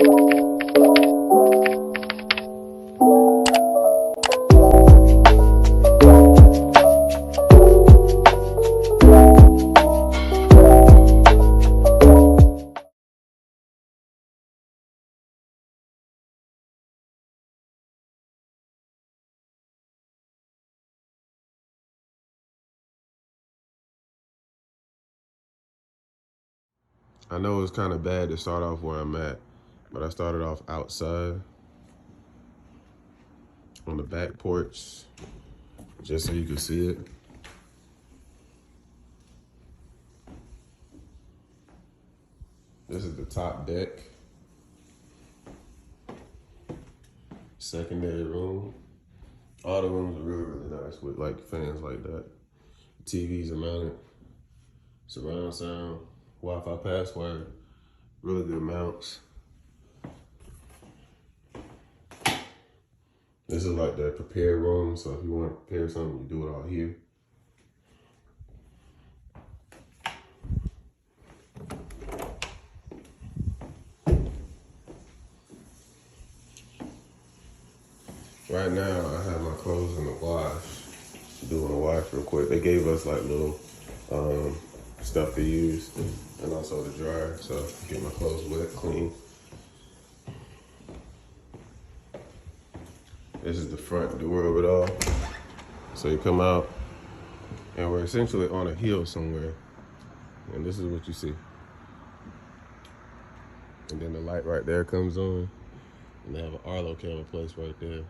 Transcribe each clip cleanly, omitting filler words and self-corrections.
I know it's kind of bad to start off where I'm at, but I started off outside on the back porch just so you can see it. This is the top deck. Secondary room. All the rooms are really, really nice with like fans like that. TVs are mounted. Surround sound. Wi-Fi password. Really good mounts. This is like the prepared room, so if you want to prepare something, you do it all here. Right now, I have my clothes in the wash. Doing a wash real quick. They gave us like little stuff to use and also the dryer, so get my clothes wet, clean. This is the front door of it all. So you come out and we're essentially on a hill somewhere. And this is what you see. And then the light right there comes on. And they have an Arlo camera placed right there.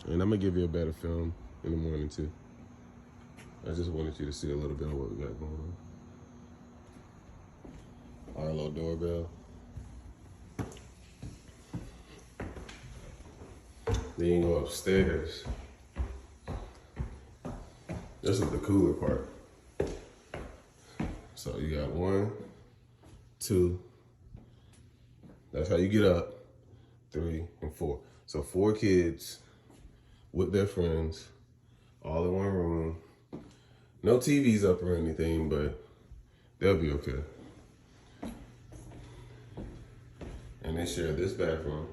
And I'm gonna give you a better film in the morning too. I just wanted you to see a little bit of what we got going on. Arlo doorbell. Then you go upstairs. This is the cooler part. So you got 1, 2. That's how you get up. 3 and 4. So 4 kids with their friends, all in one room. No TVs up or anything, but they'll be okay. And they share this bathroom.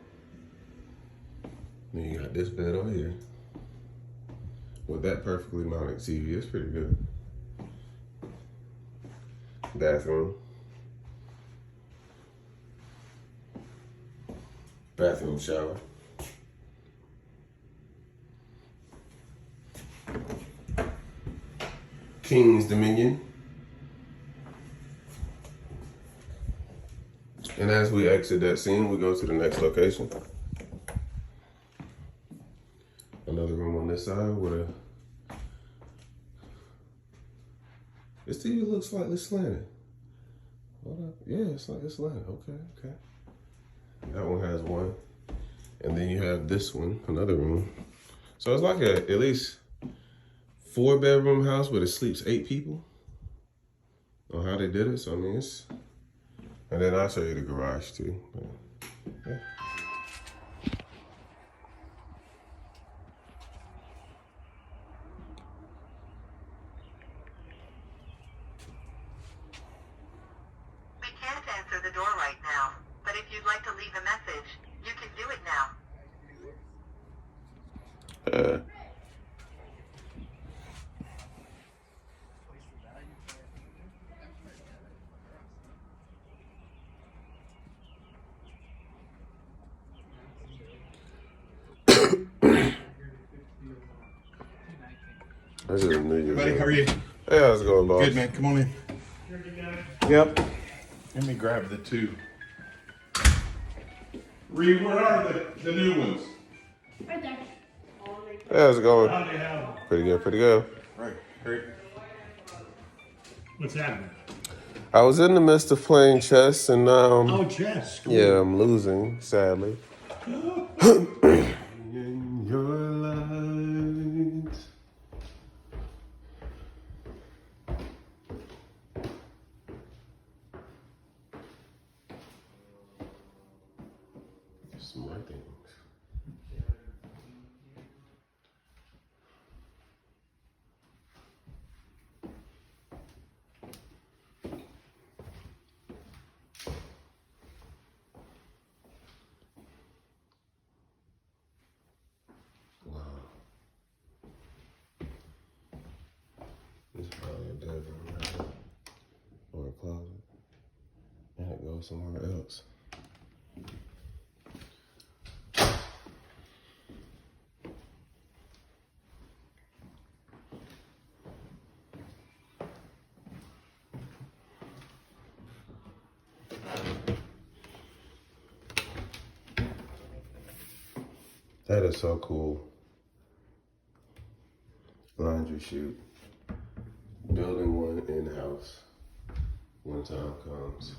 Then you got this bed over here. With that perfectly mounted TV, it's pretty good. Bathroom. Bathroom shower. King's Dominion. And as we exit that scene, we go to the next location. Another room on this side with a... This TV looks slightly slanted. Hold up. Yeah, it's like it's slanted. Okay. That one has one. And then you have this one, another room. So it's like at least 4-bedroom house where it sleeps 8 people. On how they did it. So I mean, it's... And then I'll show you the garage too. But, yeah. We can't answer the door right now, but if you'd like to leave a message, you can do it now. This is a New Year's. Buddy, how are you? Hey, how's it going, boss? Good, man. Come on in. Yep. Let me grab the 2. Reed, where are the new ones? Right there. Hey, how's it going? How do you have them? Pretty good. Right. Right. What's happening? I was in the midst of playing chess and Oh, chess. Cool. yeah, I'm losing, sadly. In your light. Some more things. bedroom right here. Or a closet. And it goes somewhere else. That is so cool. Laundry chute. Building one in-house when time comes.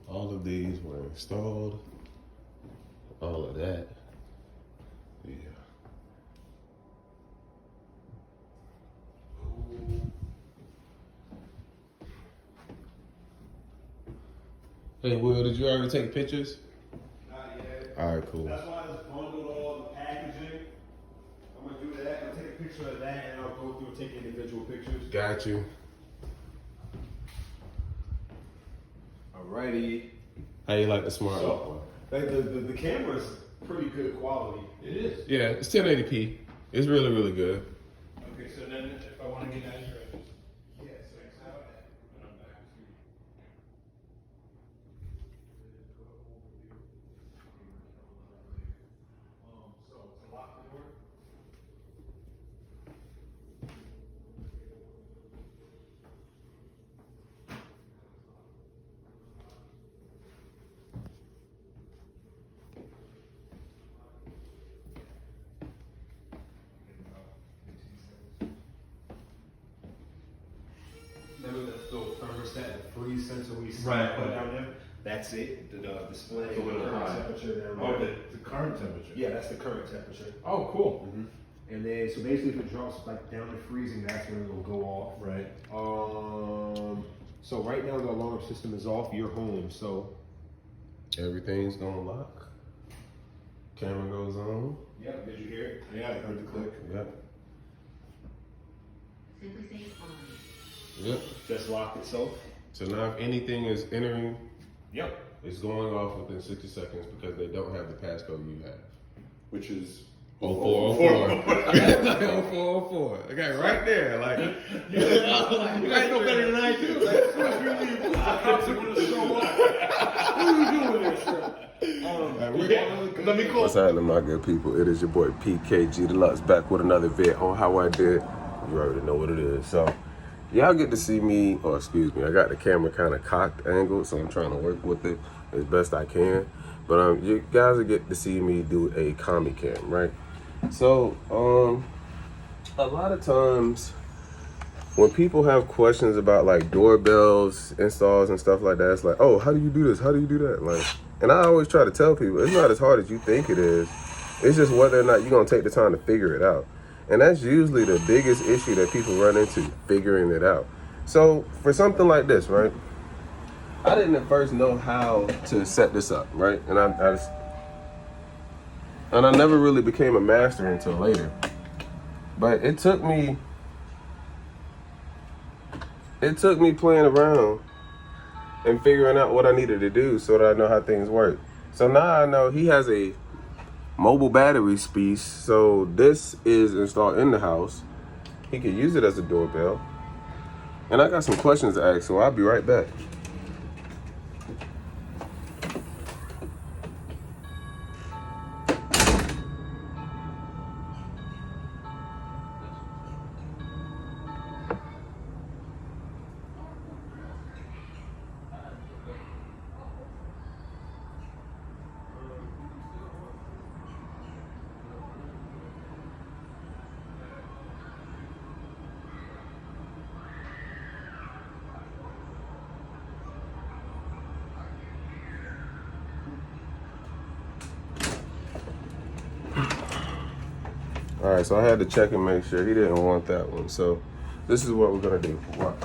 All of these were installed. All of that. Yeah. Hey, Will, did you already take pictures? Not yet. All right, cool. That's why I just bundled all the packaging. I'm gonna do that. I'll take a picture of that, and I'll go through and take individual pictures. Got you. Alrighty. How you like the smart lock So, one? the camera's pretty good quality. It is. Yeah, it's 1080p. It's really, really good. Okay, so then if I want to get nicer, I just thanks out, and I'm back to you. So to lock the door. Remember the little thermostat, the freeze sensor we put down there? That's it. The display, It's a little current high. temperature down Oh, there. the current temperature. Yeah, that's the current temperature. Oh, cool. And then, so basically, if it drops like down to freezing, that's when it'll go off. Right. So right now the alarm system is off. You're home, so Everything's gonna lock. Camera goes on. yep. Did you hear it? Yeah, I heard the click. Yep. Simply say on. Yep. Just locked itself. So now if anything is entering, Yep. it's going off within 60 seconds because they don't have the passcode you have. Which is 0404. 0404. Okay, right there. Like, you guys know better than I do. Let me call. What's happening, my good people? It is your boy PKG Deluxe back with another vid on how I did. You already know what it is. So, y'all get to see me, or excuse me, I got the camera kind of cocked angled, so I'm trying to work with it as best I can. But you guys will get to see me do a commie cam, right? So, a lot of times when people have questions about like doorbells, installs, and stuff like that, it's like, oh, how do you do this? How do you do that? Like, and I always try to tell people it's not as hard as you think it is. It's just whether or not you're gonna take the time to figure it out. And that's usually the biggest issue that people run into, figuring it out. So for something like this, right? I didn't at first know how to set this up, right? And I never really became a master until later. But it took me playing around and figuring out what I needed to do so that I know how things work. So now I know he has a mobile battery piece. So this is installed in the house. He can use it as a doorbell. And I got some questions to ask, so I'll be right back. All right, so I had to check and make sure he didn't want that one. So this is what we're gonna do. Watch.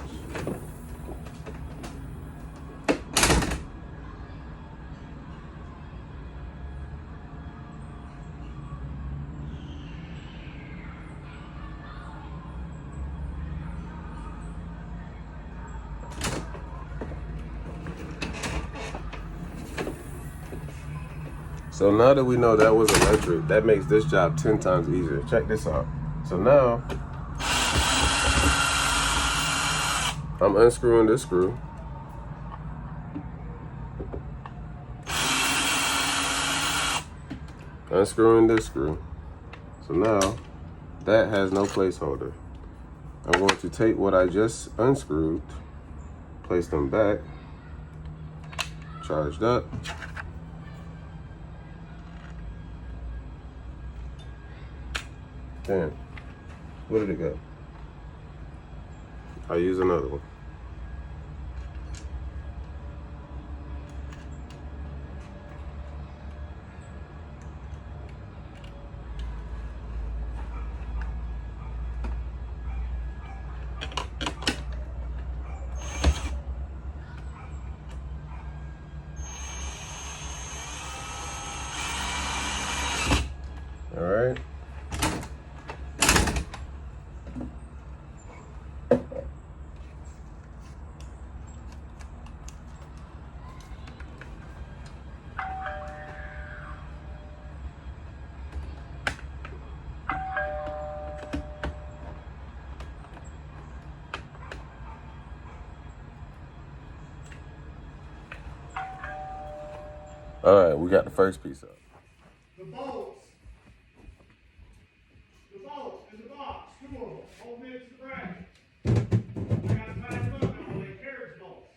So now that we know that was electric, that makes this job 10 times easier. Check this out. So now, I'm unscrewing this screw. Unscrewing this screw. So now, that has no placeholder. I'm going to take what I just unscrewed, place them back, charged up. Damn, where did it go? I'll use another one. All right. All right, we got the first piece up. The bolts. The bolts in the box. Two of them. Hold me to the bracket. I got to pack them up now. They carriage bolts.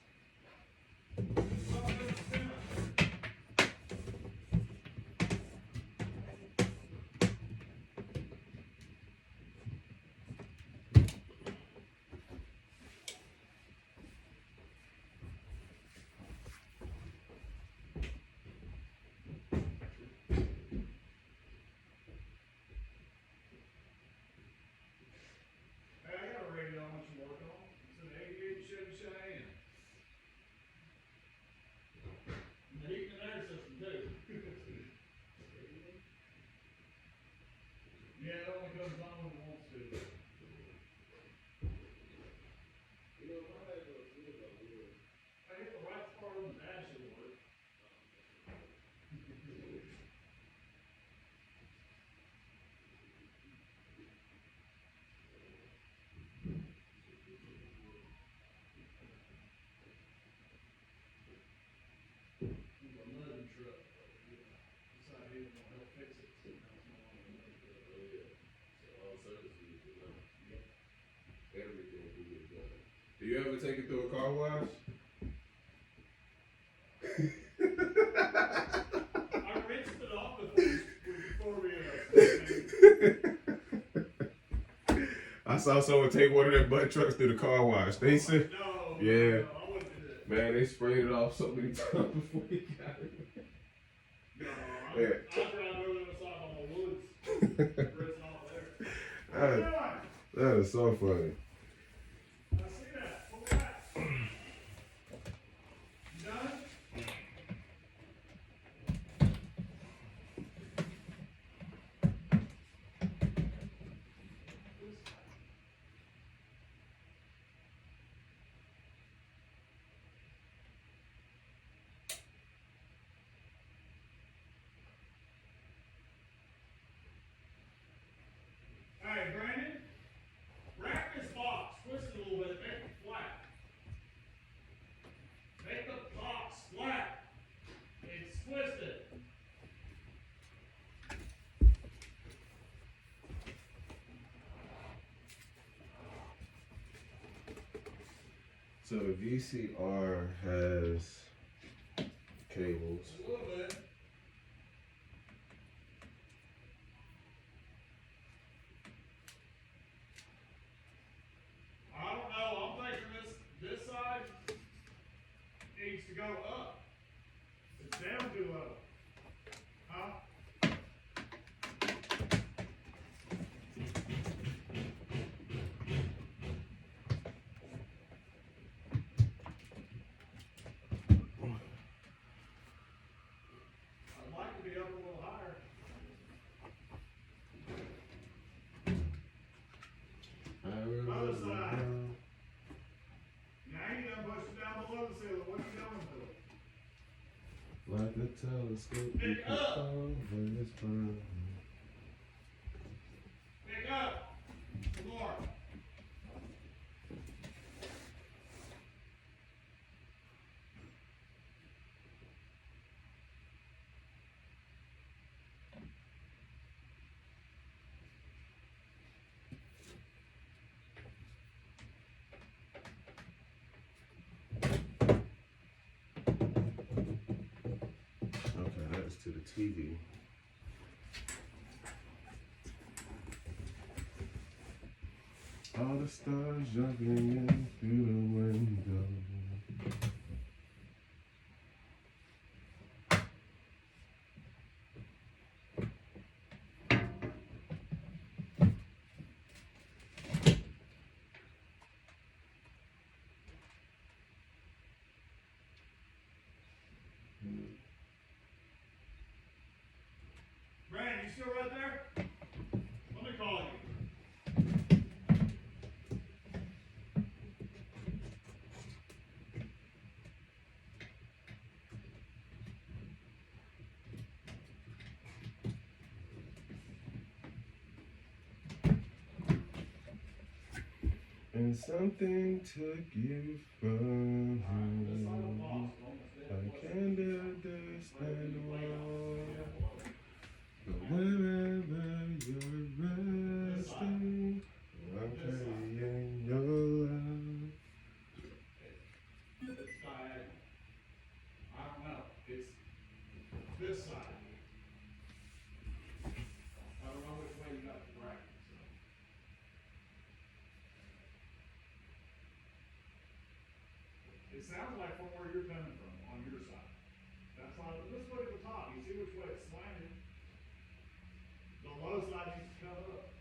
Hey, I got a radio I want you to work on. It's an 88 Chevy Shannon. And the heat and air system too. Yeah, it only goes on when it wants to. I hit the right part on the dash, it'll work. Do you ever take it through a car wash? I rinsed it off before we I saw someone take one of their butt trucks through the car wash. They said, No, yeah, no, I wouldn't do that. man, they sprayed it off so many times before he got it. No, Yeah. I drive over the side on the woods. Rinse it off there. That is so funny. I see that. Pull back. You done? Hey, Brandon, wrap this box, twist it a little bit, make it flat. Make the box flat. It's twisted. So the VCR has cables. A little bit. I don't know, I'm thinking this side needs to go up. It's down too low. Huh? I'd like to be up a little higher. Other side. Now you done pushed it down below the ceiling. What you doing to it? Like this. telescope. Pick You can up. follow this fine. Pick up. Some more. Okay, that is to the TV. All the stars jumping in through the window. Brandon, you still right there? Let me call you. And something took you from home. I can't understand why. But wherever you're resting, I'm carrying your love. It's diagonal. I don't know. It's this side. I don't know which way you got the bracket. So. It sounds like from where you're coming from, on your side. That's why, let's look at the top. You see which way it's slanted? The low side needs to come up.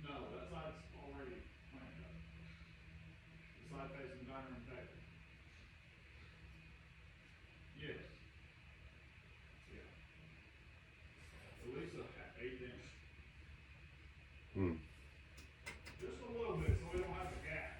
No, that side's already planted up. The side facing diner and table. Yes. Yeah. At least a 1/8 inch. Hmm. Just a little bit, so we don't have a gap.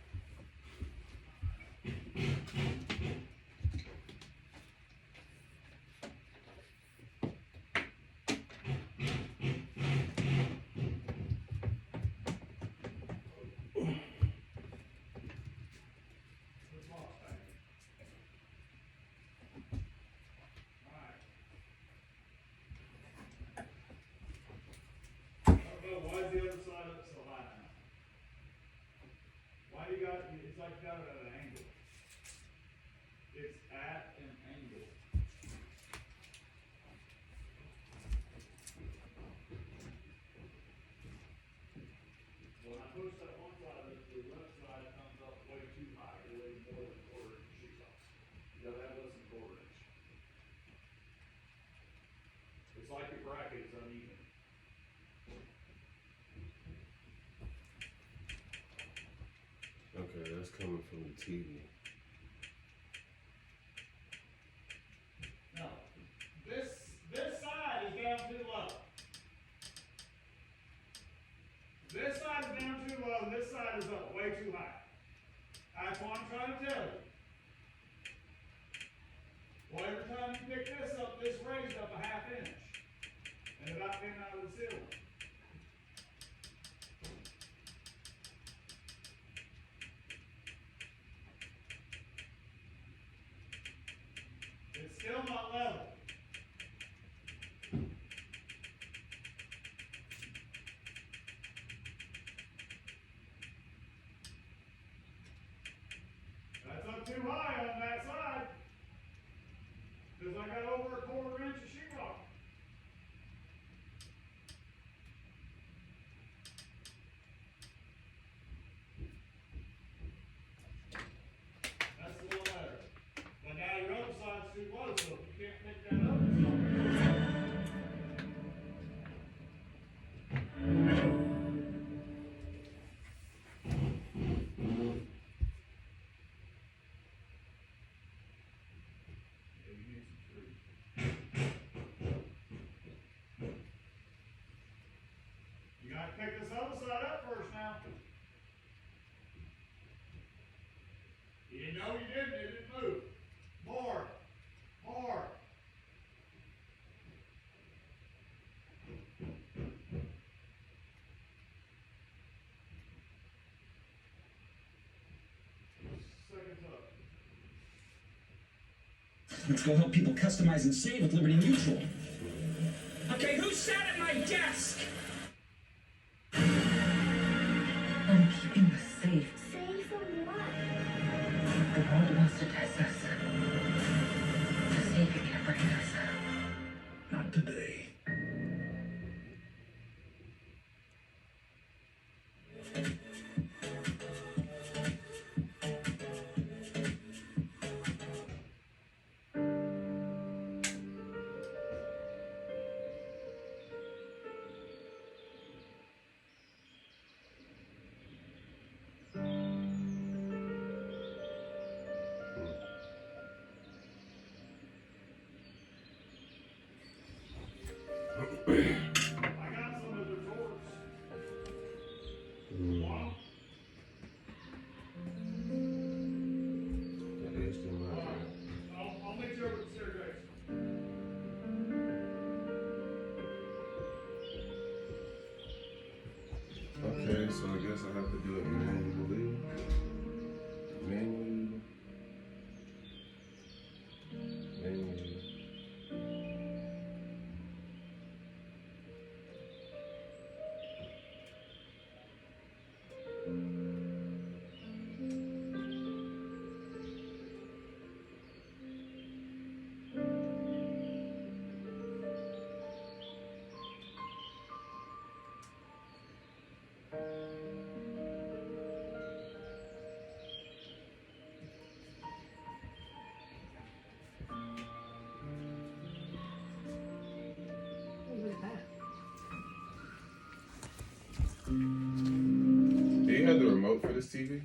What's lost, baby? Alright. I don't know, why is the other side up so high now? Why you got, it's like you got it at an angle. It's at an angle. When I push that one side, the left side comes up way too high, way more than 1/4 inch sheet off. You gotta have less than 1/4 inch. It's like your bracket is uneven. Okay, that's coming from the TV. No, this side is down too low. This side is down too low, and this side is up way too high. That's what I'm trying to tell you. Well, every time you pick this up, this raised up a 1/2 inch. And about came out of the ceiling. It's still not level. That's up too high on that side. Because I got over a 1/4 inch of sheetrock. That's a little better. But now your other side's too low, so if you can't pick that up, it's not Yeah, you need some trees. You gotta pick this other side up first now. No, you didn't. It didn't move. More. More. Seconds up. Let's go help people customize and save with Liberty Mutual. Okay, who sat at my desk? I'm keeping us safe. Safe from what? The world wants to test us. To see if it can break us. Not today. I got some of the drawers. Wow. I'll make sure with the staircase. Okay, so I guess I have to do it manually. Manually. Look at that. Do you have the remote for this TV?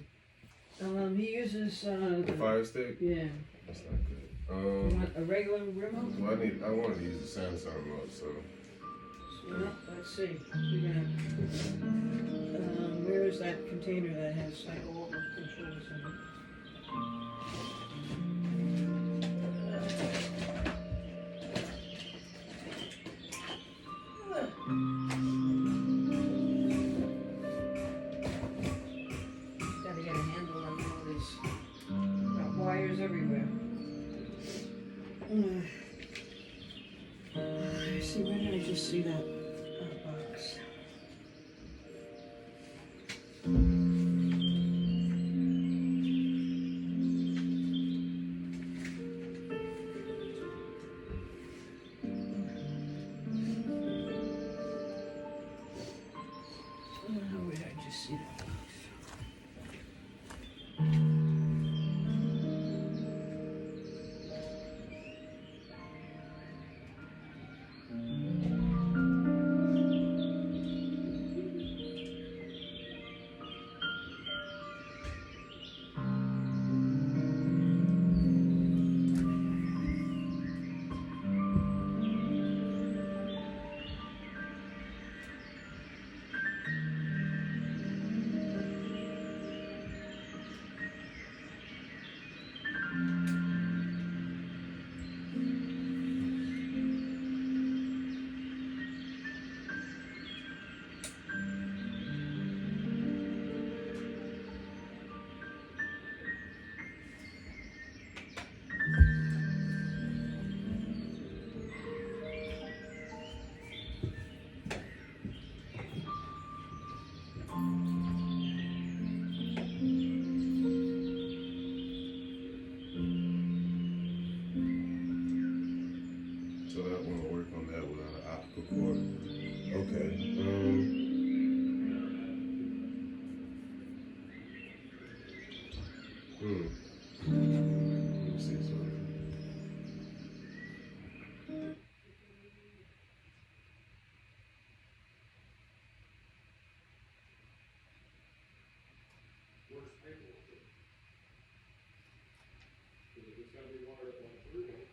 He uses, The Fire Stick? yeah, That's not good. you want a regular remote? Well, I wanted to use the Samsung remote, so. Well, let's see, we're gonna, where is that container that has like all the controls in it? Gotta get a handle on all this. Got wires everywhere. See, where did I just see that box? Where did I just see that box? So that won't work on that without an optical cord. Okay. Let me see something. Where's the paperwork? Because if it's gotta be wired up on through.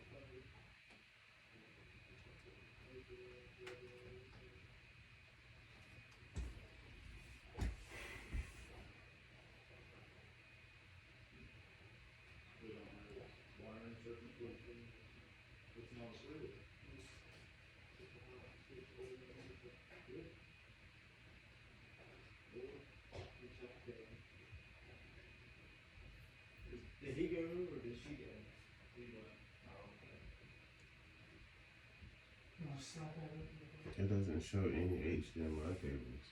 Did he go or did she go? He went. Oh, okay. It doesn't show any HDMI cables.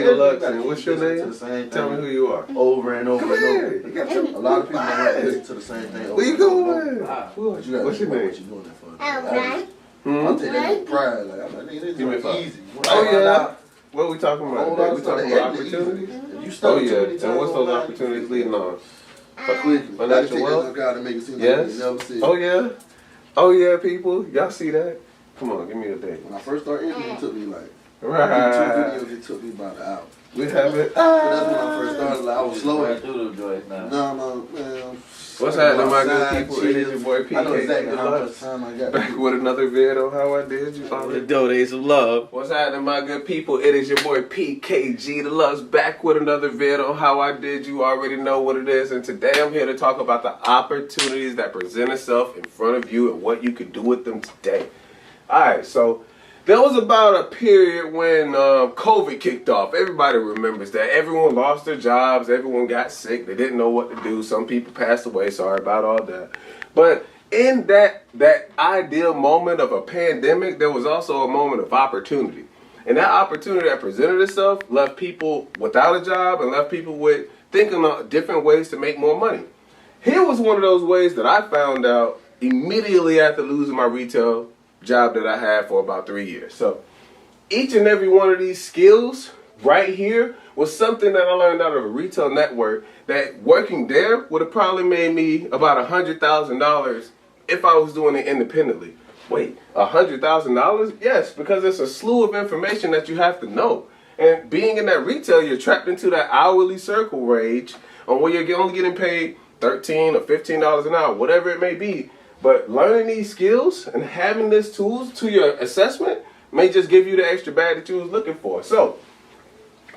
Deluxe, and what's your name? Tell me who you are. Over and over Come and here. over. You got your, A lot of people don't want to listen to the same thing over where you and over going? and over. What you got? What's your name? What you doing that for? Hmm? I'm taking that with pride. Like, I'm like, nigga, this Give me is five. easy. Oh yeah. What are we talking about? Hold today? on, We talking start about the easy. opportunities? If you Oh study too yeah. many And times what's those online, you opportunities can leading on? quickly. Financial Take wealth? that guy to make it seem like Yes. you never see it. Oh yeah. Oh yeah, people. Y'all see that? Come on, give me a date. When I first started interviewing, it took me like Right. 2 videos. It took me about an hour. We have it. But that's when I first started. Like I was slow. Right through the joint now. No, man. What's happening, my good Outside, people? It is your boy I know PK exactly how much Deluxe. time I got. Back with another video on how I did you already. Donate some love. What's happening, my good people? It is your boy PKG Deluxe back with another video on how I did. You already know what it is, and today I'm here to talk about the opportunities that present itself in front of you and what you can do with them today. Alright, so there was about a period when COVID kicked off. Everybody remembers that. Everyone lost their jobs. Everyone got sick. They didn't know what to do. Some people passed away. Sorry about all that. But in that ideal moment of a pandemic, there was also a moment of opportunity. And that opportunity that presented itself left people without a job and left people with thinking of different ways to make more money. Here was one of those ways that I found out immediately after losing my retail job that I had for about 3 years. So each and every one of these skills right here was something that I learned out of a retail network that working there would have probably made me about $100,000 if I was doing it independently. Wait, $100,000? Yes, because it's a slew of information that you have to know. And being in that retail, you're trapped into that hourly circle range on where you're only getting paid $13 or $15 an hour, whatever it may be. But learning these skills and having these tools to your assessment may just give you the extra bag that you was looking for. So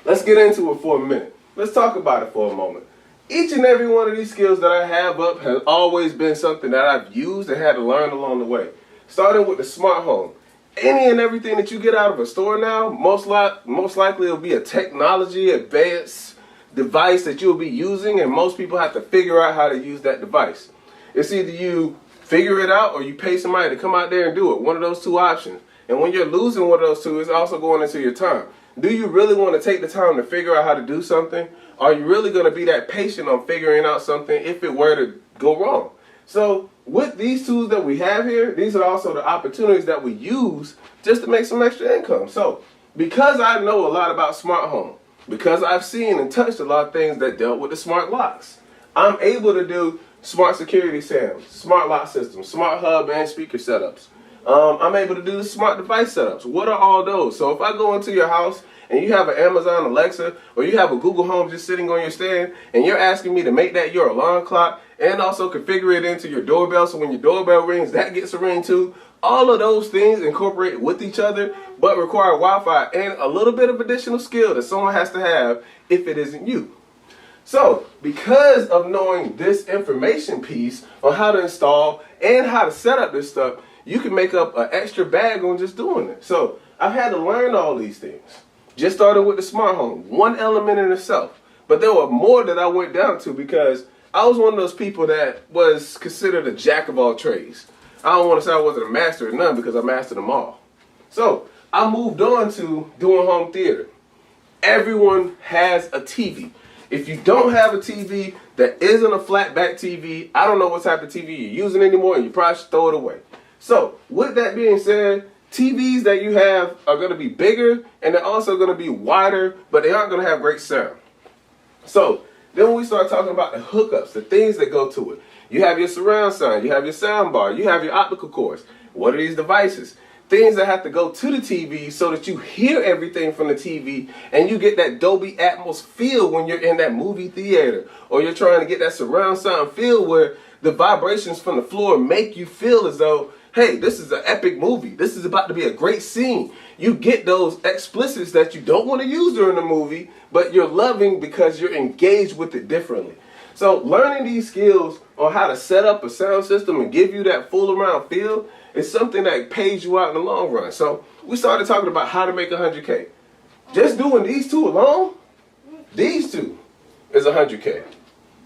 let's get into it for a minute. Let's talk about it for a moment. Each and every one of these skills that I have up has always been something that I've used and had to learn along the way. Starting with the smart home. Any and everything that you get out of a store now, most likely it'll be a technology advanced device that you'll be using, and most people have to figure out how to use that device. It's either you figure it out or you pay somebody to come out there and do it. One of those two options. And when you're losing one of those two, it's also going into your time. Do you really want to take the time to figure out how to do something? Are you really going to be that patient on figuring out something if it were to go wrong? So with these tools that we have here, these are also the opportunities that we use just to make some extra income. So because I know a lot about smart home, because I've seen and touched a lot of things that dealt with the smart locks, I'm able to do smart security SAMs, smart lock systems, smart hub and speaker setups. I'm able to do the smart device setups. What are all those? So if I go into your house and you have an Amazon Alexa or you have a Google Home just sitting on your stand and you're asking me to make that your alarm clock and also configure it into your doorbell so when your doorbell rings, that gets a ring too. All of those things incorporate with each other but require Wi-Fi and a little bit of additional skill that someone has to have if it isn't you. So, because of knowing this information piece on how to install and how to set up this stuff, you can make up an extra bag on just doing it. So, I've had to learn all these things. Just started with the smart home, one element in itself. But there were more that I went down to because I was one of those people that was considered a jack of all trades. I don't want to say I wasn't a master of none because I mastered them all. So, I moved on to doing home theater. Everyone has a TV. If you don't have a TV that isn't a flat back TV, I don't know what type of TV you're using anymore, and you probably should throw it away. So, with that being said, TVs that you have are going to be bigger, and they're also going to be wider, but they aren't going to have great sound. So, then when we start talking about the hookups, the things that go to it, you have your surround sound, you have your sound bar, you have your optical cords. What are these devices? Things that have to go to the TV so that you hear everything from the TV and you get that Dolby Atmos feel when you're in that movie theater, or you're trying to get that surround sound feel where the vibrations from the floor make you feel as though, hey, this is an epic movie. This is about to be a great scene. You get those explicits that you don't want to use during the movie, but you're loving because you're engaged with it differently. So learning these skills on how to set up a sound system and give you that full around feel is something that pays you out in the long run. So we started talking about how to make 100K. Just doing these two alone, these two is 100K.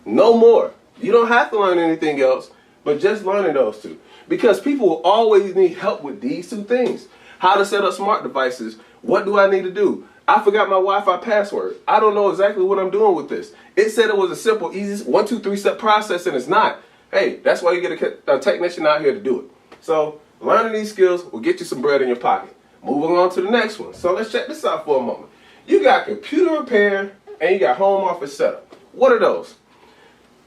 No more. You don't have to learn anything else, but just learning those two. Because people will always need help with these two things. How to set up smart devices. What do I need to do? I forgot my Wi-Fi password. I don't know exactly what I'm doing with this. It said it was a simple, easy 1, 2, 3 step process, and it's not. Hey, that's why you get a technician out here to do it. So learning these skills will get you some bread in your pocket. Moving on to the next one. So let's check this out for a moment. You got computer repair and you got home office setup. What are those?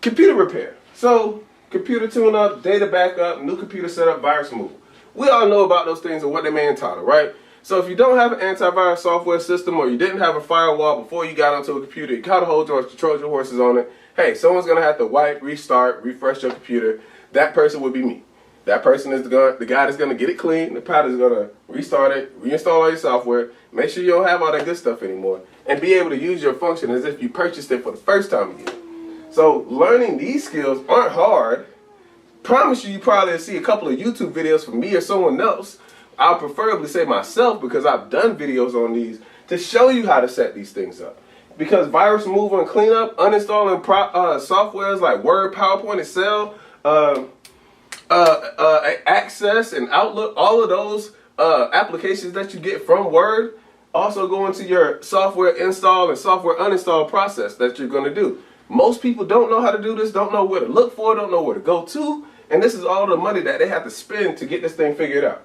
Computer repair. So computer tune-up, data backup, new computer setup, virus removal. We all know about those things and what they may entitle, right? So if you don't have an antivirus software system, or you didn't have a firewall before you got onto a computer, you caught a hold your Trojan horses on it, hey, someone's going to have to wipe, restart, refresh your computer. That person would be me. That person is the guy that's going to get it clean. The pad is going to restart it, reinstall all your software, make sure you don't have all that good stuff anymore, and be able to use your function as if you purchased it for the first time again. So learning these skills aren't hard. Promise you probably see a couple of YouTube videos from me or someone else. I'll preferably say myself because I've done videos on these to show you how to set these things up. Because virus removal and cleanup, uninstalling softwares like Word, PowerPoint, Excel, Access, and Outlook, all of those applications that you get from Word also go into your software install and software uninstall process that you're going to do. Most people don't know how to do this, don't know where to look for, don't know where to go to, and this is all the money that they have to spend to get this thing figured out.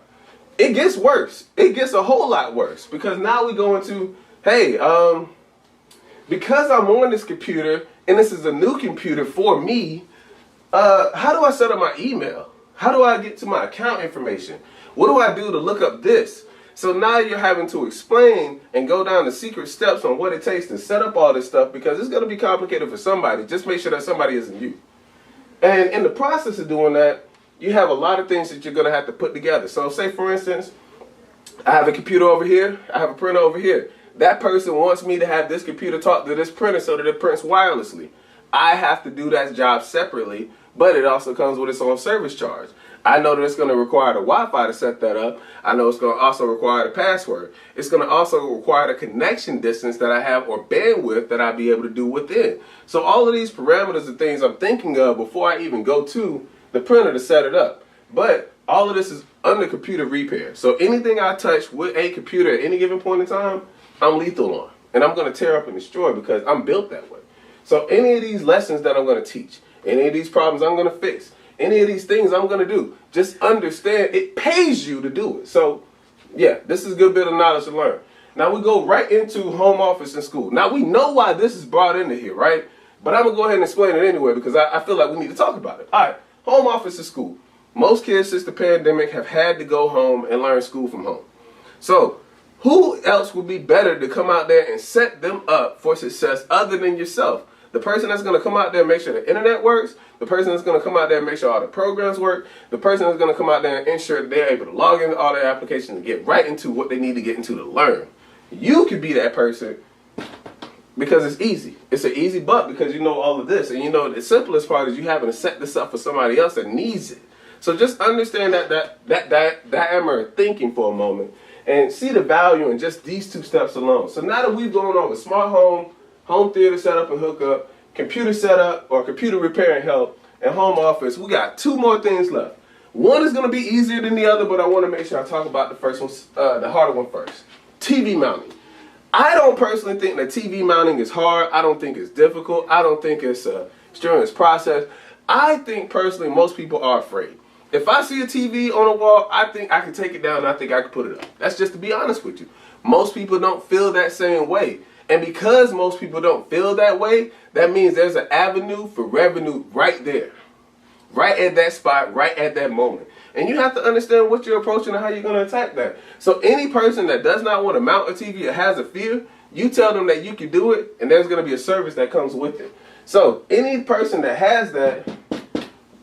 It gets worse. It gets a whole lot worse because now we go into, hey, because I'm on this computer and this is a new computer for me, how do I set up my email? How do I get to my account information? What do I do to look up this? So now you're having to explain and go down the secret steps on what it takes to set up all this stuff because it's going to be complicated for somebody. Just make sure that somebody isn't you. And in the process of doing that, you have a lot of things that you're going to have to put together. So say, for instance, I have a computer over here. I have a printer over here. That person wants me to have this computer talk to this printer so that it prints wirelessly. I have to do that job separately, but it also comes with its own service charge. I know that it's going to require the Wi-Fi to set that up. I know it's going to also require the password. It's going to also require the connection distance that I have or bandwidth that I'll be able to do within. So all of these parameters are things I'm thinking of before I even go to the printer to set it up. But all of this is under computer repair. So anything I touch with a computer at any given point in time, I'm lethal on. And I'm going to tear up and destroy because I'm built that way. So any of these lessons that I'm going to teach, any of these problems I'm going to fix, any of these things I'm going to do, just understand it pays you to do it. So yeah, this is a good bit of knowledge to learn. Now we go right into home office and school. Now we know why this is brought into here, right? But I'm going to go ahead and explain it anyway because I feel like we need to talk about it. All right, home office and school. Most kids since the pandemic have had to go home and learn school from home. So who else would be better to come out there and set them up for success other than yourself? The person that's going to come out there and make sure the internet works, the person that's going to come out there and make sure all the programs work, the person that's going to come out there and ensure that they're able to log into all their applications and get right into what they need to get into to learn. You could be that person because it's easy. It's an easy butt because you know all of this. And you know the simplest part is you having to set this up for somebody else that needs it. So just understand that diameter thinking for a moment and see the value in just these 2 steps alone. So now that we've gone over smart home theater setup and hookup, computer setup or computer repair and help, and home office, we got 2 more things left. One is going to be easier than the other, but I want to make sure I talk about the first one, the harder one first. TV mounting. I don't personally think that TV mounting is hard. I don't think it's difficult. I don't think it's a strenuous process. I think personally most people are afraid. If I see a TV on a wall, I think I can take it down and I think I can put it up. That's just to be honest with you. Most people don't feel that same way. And because most people don't feel that way, that means there's an avenue for revenue right there. Right at that spot, right at that moment. And you have to understand what you're approaching and how you're going to attack that. So any person that does not want to mount a TV or has a fear, you tell them that you can do it and there's going to be a service that comes with it. So any person that has that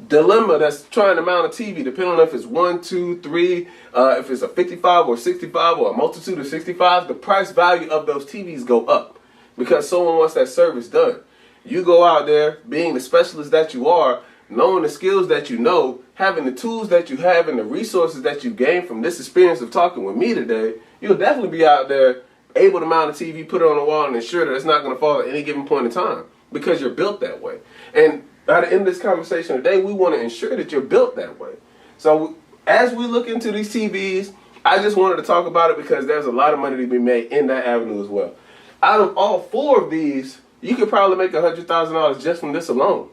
dilemma that's trying to mount a TV, depending on if it's 1, 2, 3, if it's a 55 or 65 or a multitude of 65s, the price value of those TVs go up because someone wants that service done. You go out there being the specialist that you are, knowing the skills that you know, having the tools that you have and the resources that you gain from this experience of talking with me today, you'll definitely be out there able to mount a TV, put it on the wall, and ensure that it's not going to fall at any given point in time because you're built that way. And by the end of this conversation today, we want to ensure that you're built that way. So as we look into these TVs, I just wanted to talk about it because there's a lot of money to be made in that avenue as well. Out of all 4 of these, you could probably make $100,000 just from this alone.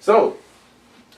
So,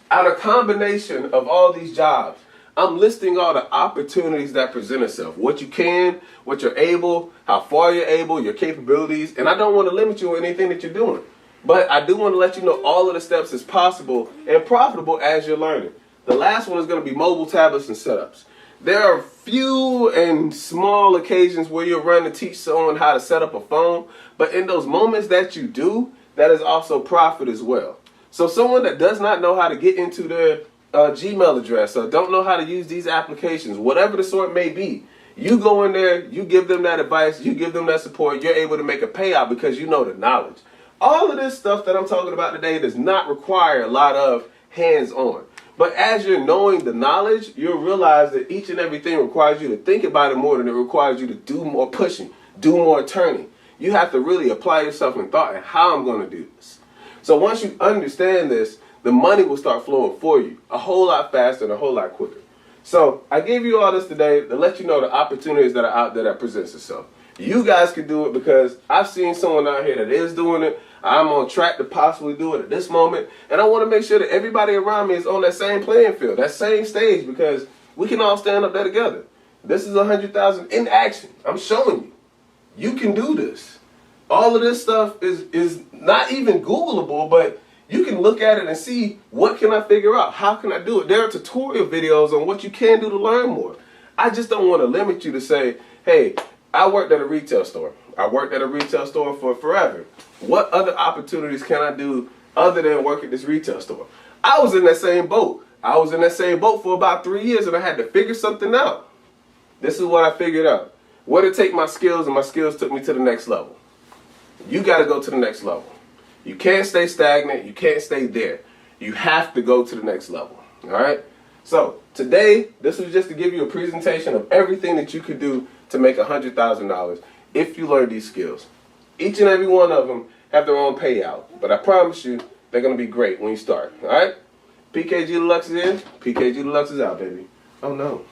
out of combination of all these jobs, I'm listing all the opportunities that present itself. What you can, what you're able, how far you're able, your capabilities. And I don't want to limit you in anything that you're doing. But I do want to let you know all of the steps is possible and profitable as you're learning. The last one is going to be mobile tablets and setups. There are few and small occasions where you'll run to teach someone how to set up a phone. But in those moments that you do, that is also profit as well. So someone that does not know how to get into their Gmail address or don't know how to use these applications, whatever the sort may be, you go in there, you give them that advice, you give them that support, you're able to make a payout because you know the knowledge. All of this stuff that I'm talking about today does not require a lot of hands-on. But as you're knowing the knowledge, you'll realize that each and everything requires you to think about it more than it requires you to do more pushing, do more turning. You have to really apply yourself in thought and how I'm going to do this. So once you understand this, the money will start flowing for you a whole lot faster and a whole lot quicker. So I gave you all this today to let you know the opportunities that are out there that presents itself. You guys can do it because I've seen someone out here that is doing it. I'm on track to possibly do it at this moment. And I want to make sure that everybody around me is on that same playing field, that same stage, because we can all stand up there together. This is 100,000 in action. I'm showing you. You can do this. All of this stuff is not even Googleable, but you can look at it and see what can I figure out? How can I do it? There are tutorial videos on what you can do to learn more. I just don't want to limit you to say, hey, I worked at a retail store. I worked at a retail store for forever. What other opportunities can I do other than work at this retail store? I was in that same boat. I was in that same boat for about 3 years and I had to figure something out. This is what I figured out. Where to take my skills, and my skills took me to the next level. You got to go to the next level. You can't stay stagnant. You can't stay there. You have to go to the next level. All right? So today, this was just to give you a presentation of everything that you could do to make $100,000 if you learn these skills. Each and every one of them have their own payout. But I promise you, they're going to be great when you start. All right? PKG Deluxe is in. PKG Deluxe is out, baby. Oh, no.